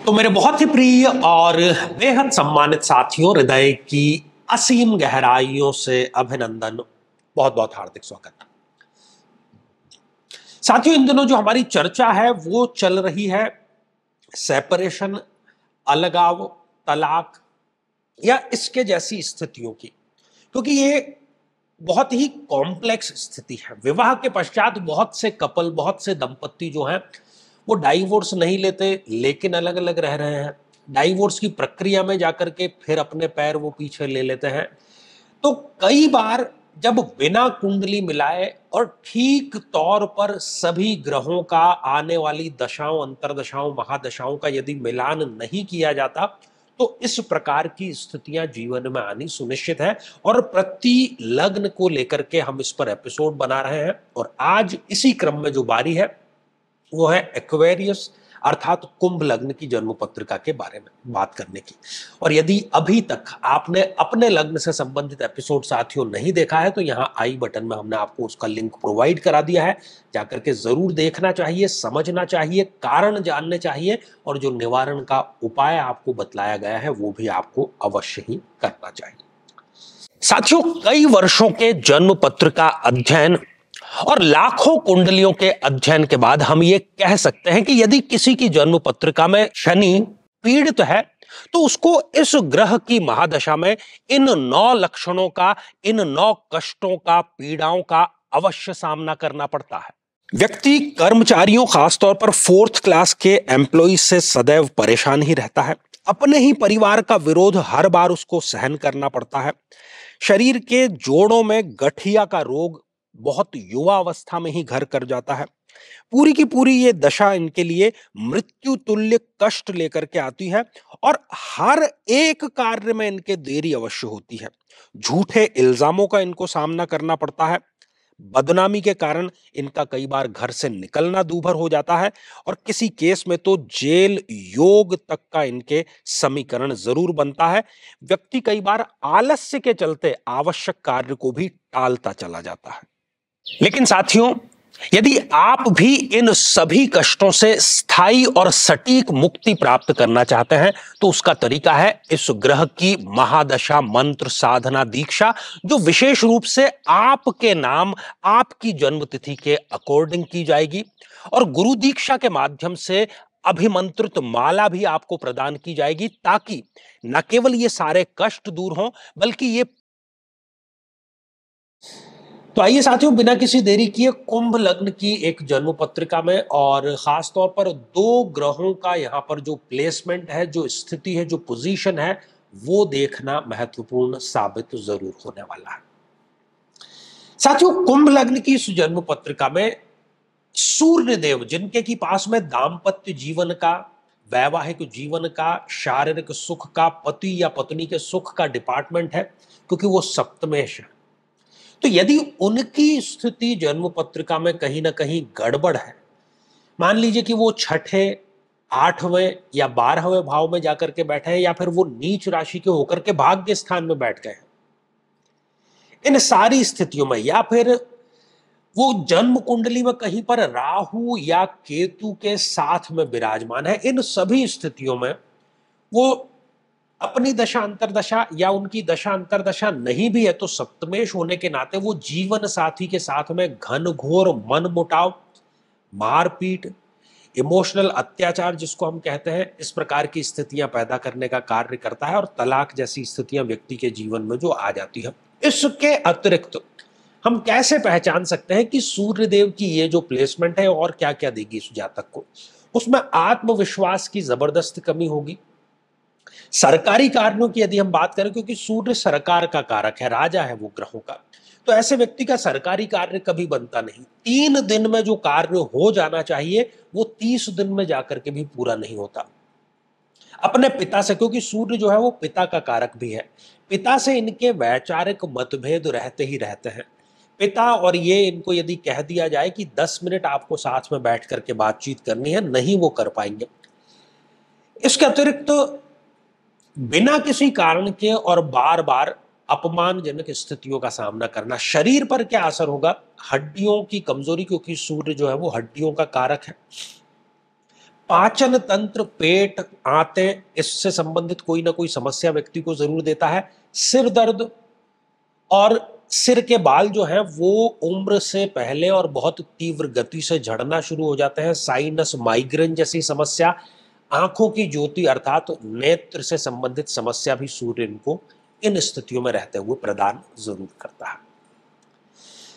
तो मेरे बहुत ही प्रिय और बेहद सम्मानित साथियों, हृदय की असीम गहराइयों से अभिनंदन, बहुत बहुत हार्दिक स्वागत। साथियों, इन दिनों जो हमारी चर्चा है वो चल रही है सेपरेशन, अलगाव, तलाक या इसके जैसी स्थितियों की, क्योंकि ये बहुत ही कॉम्प्लेक्स स्थिति है। विवाह के पश्चात बहुत से कपल, बहुत से दंपत्ति जो हैं वो डाइवोर्स नहीं लेते, लेकिन अलग अलग रह रहे हैं। डाइवोर्स की प्रक्रिया में जाकर के फिर अपने पैर वो पीछे ले लेते हैं। तो कई बार जब बिना कुंडली मिलाए और ठीक तौर पर सभी ग्रहों का आने वाली दशाओं, अंतरदशाओं, महादशाओं का यदि मिलान नहीं किया जाता तो इस प्रकार की स्थितियां जीवन में आनी सुनिश्चित है। और प्रति लग्न को लेकर के हम इस पर एपिसोड बना रहे हैं और आज इसी क्रम में जो बारी है वो है एक्वेरियस अर्थात कुंभ लग्न की जन्म पत्रिका के बारे में बात करने की। और यदि अभी तक आपने अपने लग्न से संबंधित एपिसोड साथियों नहीं देखा है तो यहाँ आई बटन में हमने आपको उसका लिंक प्रोवाइड करा दिया है, जाकर के जरूर देखना चाहिए, समझना चाहिए, कारण जानने चाहिए और जो निवारण का उपाय आपको बतलाया गया है वो भी आपको अवश्य ही करना चाहिए। साथियों, कई वर्षों के जन्म पत्रिका अध्ययन और लाखों कुंडलियों के अध्ययन के बाद हम ये कह सकते हैं कि यदि किसी की जन्म पत्रिका में शनि पीड़ित है तो उसको इस ग्रह की महादशा में इन 9 लक्षणों का, इन 9 कष्टों का, पीड़ाओं का अवश्य सामना करना पड़ता है। व्यक्ति कर्मचारियों, खासतौर पर 4th क्लास के एम्प्लॉय से सदैव परेशान ही रहता है। अपने ही परिवार का विरोध हर बार उसको सहन करना पड़ता है। शरीर के जोड़ों में गठिया का रोग बहुत युवा अवस्था में ही घर कर जाता है। पूरी की पूरी ये दशा इनके लिए मृत्यु तुल्य कष्ट लेकर के आती है और हर एक कार्य में इनके देरी अवश्य होती है। झूठे इल्जामों का इनको सामना करना पड़ता है। बदनामी के कारण इनका कई बार घर से निकलना दूभर हो जाता है और किसी केस में तो जेल योग तक का इनके समीकरण जरूर बनता है। व्यक्ति कई बार आलस्य के चलते आवश्यक कार्य को भी टालता चला जाता है। लेकिन साथियों, यदि आप भी इन सभी कष्टों से स्थायी और सटीक मुक्ति प्राप्त करना चाहते हैं तो उसका तरीका है इस ग्रह की महादशा मंत्र साधना दीक्षा, जो विशेष रूप से आपके नाम, आपकी जन्मतिथि के अकॉर्डिंग की जाएगी। और गुरु दीक्षा के माध्यम से अभिमंत्रित माला भी आपको प्रदान की जाएगी, ताकि न केवल ये सारे कष्ट दूर हों बल्कि ये। तो आइए साथियों, बिना किसी देरी किए कुंभ लग्न की एक जन्म पत्रिका में और खास तौर पर 2 ग्रहों का यहाँ पर जो प्लेसमेंट है, जो स्थिति है, जो पोजीशन है, वो देखना महत्वपूर्ण साबित जरूर होने वाला है। साथियों, कुंभ लग्न की इस जन्म पत्रिका में सूर्य देव, जिनके की पास में दाम्पत्य जीवन का, वैवाहिक जीवन का, शारीरिक सुख का, पति या पत्नी के सुख का डिपार्टमेंट है, क्योंकि वो सप्तमेश है। तो यदि उनकी स्थिति जन्म पत्रिका में कहीं ना कहीं गड़बड़ है, मान लीजिए कि वो छठे, 8वें या 12वें भाव में जाकर के बैठे हैं या फिर वो नीच राशि के होकर के भाग्य स्थान में बैठ गए हैं, इन सारी स्थितियों में, या फिर वो जन्म कुंडली में कहीं पर राहु या केतु के साथ में विराजमान है, इन सभी स्थितियों में वो अपनी दशा अंतरदशा या उनकी दशा अंतरदशा नहीं भी है तो सप्तमेश होने के नाते वो जीवन साथी के साथ में घनघोर मनमुटाव, मारपीट, इमोशनल अत्याचार जिसको हम कहते हैं, इस प्रकार की स्थितियां पैदा करने का कार्य करता है और तलाक जैसी स्थितियां व्यक्ति के जीवन में जो आ जाती है। इसके अतिरिक्त हम कैसे पहचान सकते हैं कि सूर्य देव की ये जो प्लेसमेंट है और क्या क्या देगी इस जातक को? उसमें आत्मविश्वास की जबरदस्त कमी होगी। सरकारी कार्यों की यदि हम बात करें, क्योंकि सूर्य सरकार का कारक है, राजा है वो ग्रहों का, तो ऐसे व्यक्ति का सरकारी कार्य कभी बनता नहीं। 3 दिन में जो कार्य हो जाना चाहिए वो 30 दिन में जाकर के भी पूरा नहीं होता। अपने पिता से, क्योंकि सूर्य जो है वो पिता का कारक भी है, पिता से इनके वैचारिक मतभेद रहते ही रहते हैं। पिता और ये इनको यदि कह दिया जाए कि 10 मिनट आपको साथ में बैठ करके बातचीत करनी है, नहीं वो कर पाएंगे। इसके अतिरिक्त बिना किसी कारण के और बार बार अपमानजनक स्थितियों का सामना करना। शरीर पर क्या असर होगा? हड्डियों की कमजोरी, क्योंकि सूर्य जो है वो हड्डियों का कारक है। पाचन तंत्र, पेट, आंतें, इससे संबंधित कोई ना कोई समस्या व्यक्ति को जरूर देता है। सिर दर्द और सिर के बाल जो हैं वो उम्र से पहले और बहुत तीव्र गति से झड़ना शुरू हो जाते हैं। साइनस, माइग्रेन जैसी समस्या, आंखों की ज्योति अर्थात नेत्र से संबंधित समस्या भी सूर्य इनको इन स्थितियों में रहते हुए प्रदान जरूर करता है।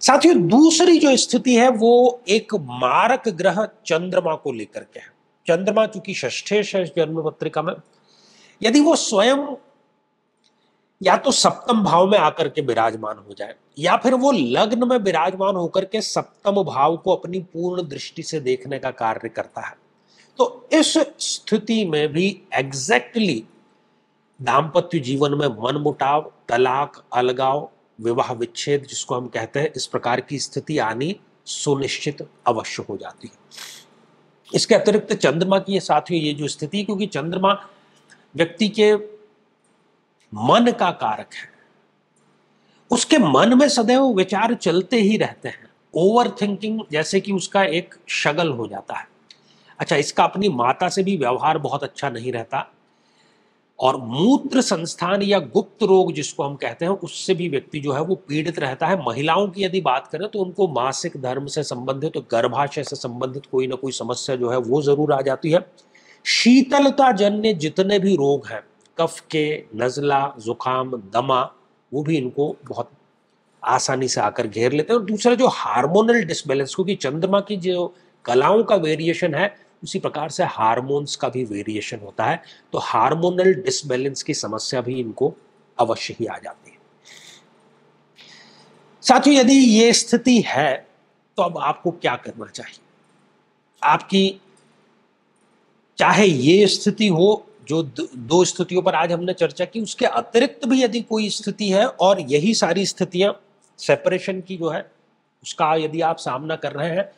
साथियों, दूसरी जो स्थिति है वो एक मारक ग्रह चंद्रमा को लेकर के है। चंद्रमा चूंकि षष्ठेश है जन्म पत्रिका में, यदि वो स्वयं या तो सप्तम भाव में आकर के विराजमान हो जाए या फिर वो लग्न में विराजमान होकर के सप्तम भाव को अपनी पूर्ण दृष्टि से देखने का कार्य करता है, तो इस स्थिति में भी एग्जैक्टली दाम्पत्य जीवन में मनमुटाव, तलाक, अलगाव, विवाह विच्छेद जिसको हम कहते हैं, इस प्रकार की स्थिति आनी सुनिश्चित अवश्य हो जाती है। इसके अतिरिक्त चंद्रमा की साथियों ये जो स्थिति, क्योंकि चंद्रमा व्यक्ति के मन का कारक है, उसके मन में सदैव विचार चलते ही रहते हैं। ओवर थिंकिंग जैसे कि उसका एक शगल हो जाता है। अच्छा, इसका अपनी माता से भी व्यवहार बहुत अच्छा नहीं रहता, और मूत्र संस्थान या गुप्त रोग जिसको हम कहते हैं उससे भी व्यक्ति जो है वो पीड़ित रहता है। महिलाओं की यदि बात करें तो उनको मासिक धर्म से संबंधित, तो गर्भाशय से संबंधित कोई ना कोई समस्या जो है वो जरूर आ जाती है। शीतलता जन्य जितने भी रोग हैं, कफ के, नजला, जुकाम, दमा, वो भी इनको बहुत आसानी से आकर घेर लेते हैं। और दूसरा जो हार्मोनल डिसबैलेंस, क्योंकि चंद्रमा की जो कलाओं का वेरिएशन है उसी प्रकार से हार्मोन्स का भी वेरिएशन होता है, तो हार्मोनल डिसबैलेंस की समस्या भी इनको अवश्य ही आ जाती है। साथियों, यदि ये स्थिति है तो अब आपको क्या करना चाहिए? आपकी चाहे ये स्थिति हो जो दो स्थितियों पर आज हमने चर्चा की, उसके अतिरिक्त भी यदि कोई स्थिति है और यही सारी स्थितियां सेपरेशन की जो है उसका यदि आप सामना कर रहे हैं,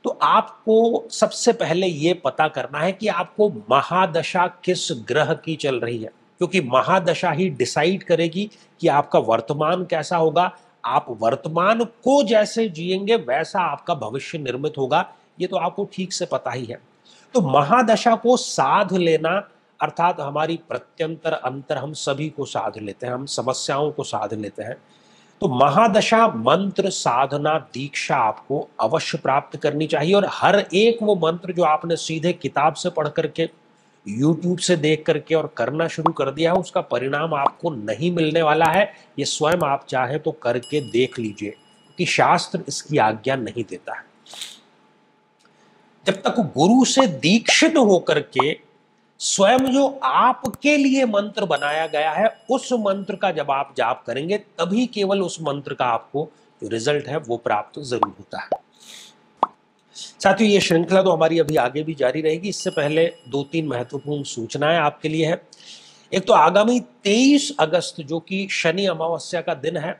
तो आपको सबसे पहले ये पता करना है कि आपको महादशा किस ग्रह की चल रही है, क्योंकि महादशा ही डिसाइड करेगी कि आपका वर्तमान कैसा होगा। आप वर्तमान को जैसे जिएंगे वैसा आपका भविष्य निर्मित होगा, ये तो आपको ठीक से पता ही है। तो महादशा को साध लेना, अर्थात हमारी प्रत्यंतर अंतर हम सभी को साध लेते हैं, हम समस्याओं को साध लेते हैं, तो महादशा मंत्र साधना दीक्षा आपको अवश्य प्राप्त करनी चाहिए। और हर एक वो मंत्र जो आपने सीधे किताब से पढ़ करके, यूट्यूब से देख करके और करना शुरू कर दिया है, उसका परिणाम आपको नहीं मिलने वाला है। ये स्वयं आप चाहे तो करके देख लीजिए, क्योंकि शास्त्र इसकी आज्ञा नहीं देता है। जब तक गुरु से दीक्षित होकर के स्वयं जो आपके लिए मंत्र बनाया गया है उस मंत्र का जब आप जाप करेंगे, तभी केवल उस मंत्र का आपको जो रिजल्ट है वो प्राप्त जरूर होता है। साथियों, ये श्रृंखला तो हमारी अभी आगे भी जारी रहेगी। इससे पहले 2-3 महत्वपूर्ण सूचनाएं आपके लिए है। एक तो आगामी 23 अगस्त जो कि शनि अमावस्या का दिन है,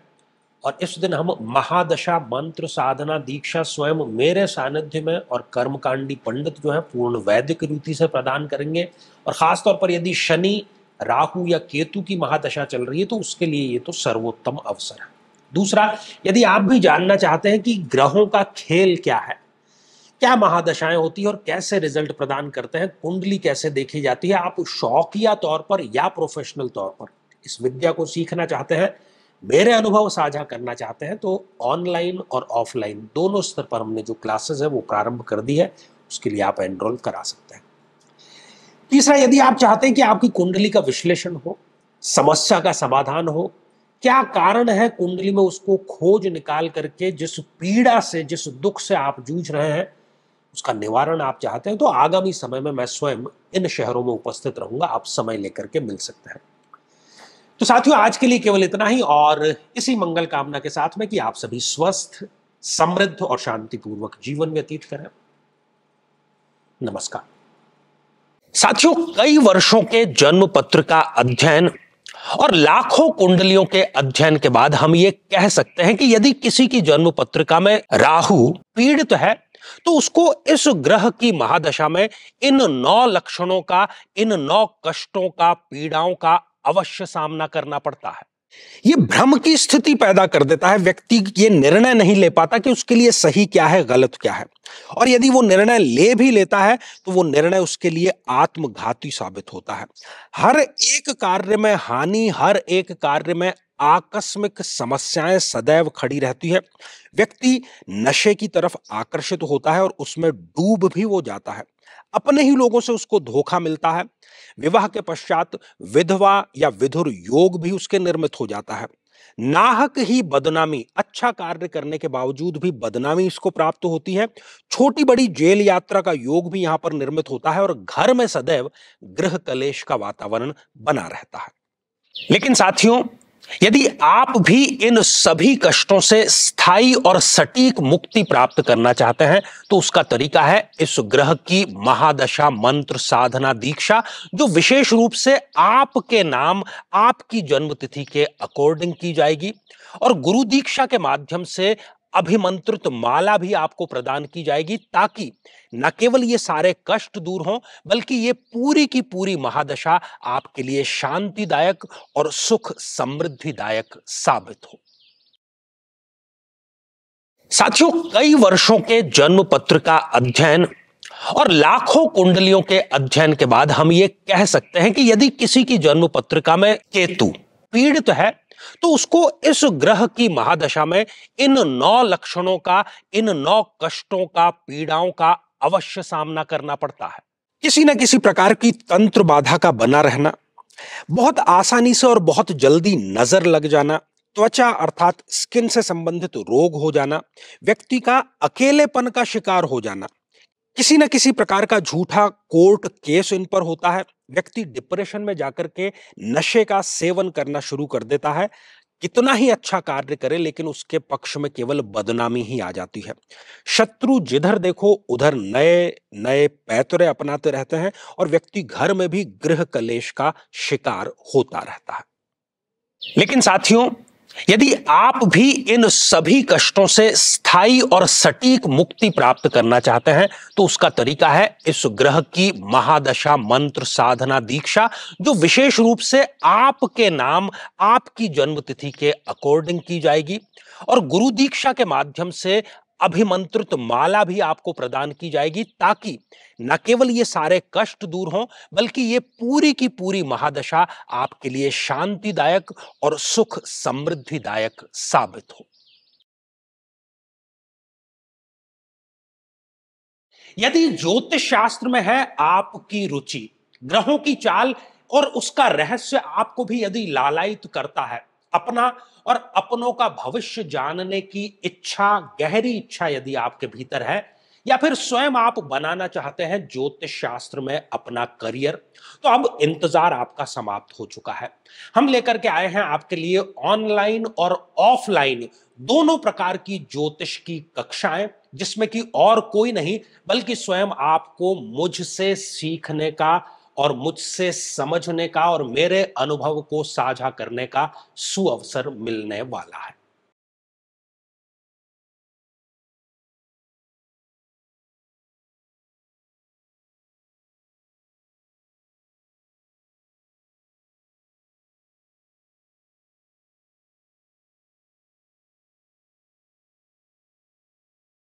और इस दिन हम महादशा मंत्र साधना दीक्षा स्वयं मेरे सानिध्य में और कर्मकांडी पंडित जो है पूर्ण वैदिक रीति से प्रदान करेंगे। और खासतौर पर यदि शनि, राहु या केतु की महादशा चल रही है तो उसके लिए ये तो सर्वोत्तम अवसर है। दूसरा, यदि आप भी जानना चाहते हैं कि ग्रहों का खेल क्या है, क्या महादशाएं होती है और कैसे रिजल्ट प्रदान करते हैं, कुंडली कैसे देखी जाती है, आप शौकिया तौर पर या प्रोफेशनल तौर पर इस विद्या को सीखना चाहते हैं, मेरे अनुभव साझा करना चाहते हैं, तो ऑनलाइन और ऑफलाइन दोनों स्तर पर हमने जो क्लासेस है वो प्रारंभ कर दी है, उसके लिए आप एनरोल करा सकते हैं। तीसरा, यदि आप चाहते हैं कि आपकी कुंडली का विश्लेषण हो, समस्या का समाधान हो, क्या कारण है कुंडली में, उसको खोज निकाल करके जिस पीड़ा से, जिस दुख से आप जूझ रहे हैं उसका निवारण आप चाहते हैं, तो आगामी समय में मैं स्वयं इन शहरों में उपस्थित रहूंगा, आप समय लेकर के मिल सकते हैं। तो साथियों, आज के लिए केवल इतना ही, और इसी मंगल कामना के साथ में कि आप सभी स्वस्थ, समृद्ध और शांतिपूर्वक जीवन व्यतीत करें। नमस्कार। साथियों, कई वर्षों के जन्म पत्र का अध्ययन और लाखों कुंडलियों के अध्ययन के बाद हम ये कह सकते हैं कि यदि किसी की जन्म पत्रिका में राहु पीड़ित है तो उसको इस ग्रह की महादशा में इन 9 लक्षणों का, इन 9 कष्टों का, पीड़ाओं का अवश्य सामना करना पड़ता है। ये भ्रम की स्थिति पैदा कर देता है। व्यक्ति ये निर्णय नहीं ले पाता कि उसके लिए सही क्या है, गलत क्या है। और यदि वो निर्णय ले भी लेता है तो वो निर्णय उसके लिए आत्मघाती साबित होता है। हर एक कार्य में हानि, हर एक कार्य में आकस्मिक समस्याएं सदैव खड़ी रहती है। व्यक्ति नशे की तरफ आकर्षित होता है और उसमें डूब भी वो जाता है। अपने ही लोगों से उसको धोखा मिलता है। विवाह के पश्चात विधवा या विधुर योग भी उसके निर्मित हो जाता है। नाहक ही बदनामी, अच्छा कार्य करने के बावजूद भी बदनामी इसको प्राप्त होती है। छोटी बड़ी जेल यात्रा का योग भी यहां पर निर्मित होता है और घर में सदैव गृह कलेश का वातावरण बना रहता है। लेकिन साथियों, यदि आप भी इन सभी कष्टों से स्थायी और सटीक मुक्ति प्राप्त करना चाहते हैं तो उसका तरीका है इस ग्रह की महादशा मंत्र साधना दीक्षा, जो विशेष रूप से आपके नाम, आपकी जन्मतिथि के अकॉर्डिंग की जाएगी। और गुरु दीक्षा के माध्यम से अभिमंत्रित माला भी आपको प्रदान की जाएगी, ताकि न केवल ये सारे कष्ट दूर हों, बल्कि ये पूरी की पूरी महादशा आपके लिए शांतिदायक और सुख समृद्धिदायक साबित हो। साथियों, कई वर्षों के जन्म पत्र का अध्ययन और लाखों कुंडलियों के अध्ययन के बाद हम ये कह सकते हैं कि यदि किसी की जन्म पत्रिका में केतु पीड़ित है तो उसको इस ग्रह की महादशा में इन 9 लक्षणों का, इन 9 कष्टों का, पीड़ाओं का अवश्य सामना करना पड़ता है। किसी न किसी प्रकार की तंत्र बाधा का बना रहना, बहुत आसानी से और बहुत जल्दी नजर लग जाना, त्वचा अर्थात स्किन से संबंधित रोग हो जाना, व्यक्ति का अकेलेपन का शिकार हो जाना, किसी न किसी प्रकार का झूठा कोर्ट केस इन पर होता है। व्यक्ति डिप्रेशन में जाकर के नशे का सेवन करना शुरू कर देता है। कितना ही अच्छा कार्य करे लेकिन उसके पक्ष में केवल बदनामी ही आ जाती है। शत्रु जिधर देखो उधर नए नए पैतरे अपनाते रहते हैं और व्यक्ति घर में भी गृह कलेश का शिकार होता रहता है। लेकिन साथियों, यदि आप भी इन सभी कष्टों से स्थायी और सटीक मुक्ति प्राप्त करना चाहते हैं तो उसका तरीका है इस ग्रह की महादशा मंत्र साधना दीक्षा, जो विशेष रूप से आपके नाम, आपकी जन्मतिथि के अकॉर्डिंग की जाएगी। और गुरु दीक्षा के माध्यम से अभिमंत्रित माला भी आपको प्रदान की जाएगी, ताकि न केवल ये सारे कष्ट दूर हों, बल्कि ये पूरी की पूरी महादशा आपके लिए शांतिदायक और सुख समृद्धिदायक साबित हो। यदि ज्योतिष शास्त्र में है आपकी रुचि, ग्रहों की चाल और उसका रहस्य आपको भी यदि लालायित करता है, अपना और अपनों का भविष्य जानने की इच्छा, गहरी इच्छा यदि आपके भीतर है, या फिर स्वयं आप बनाना चाहते हैं ज्योतिष शास्त्र में अपना करियर, तो अब इंतजार आपका समाप्त हो चुका है। हम लेकर के आए हैं आपके लिए ऑनलाइन और ऑफलाइन दोनों प्रकार की ज्योतिष की कक्षाएं, जिसमें कि और कोई नहीं बल्कि स्वयं आपको मुझसे सीखने का और मुझसे समझने का और मेरे अनुभव को साझा करने का सुअवसर मिलने वाला है।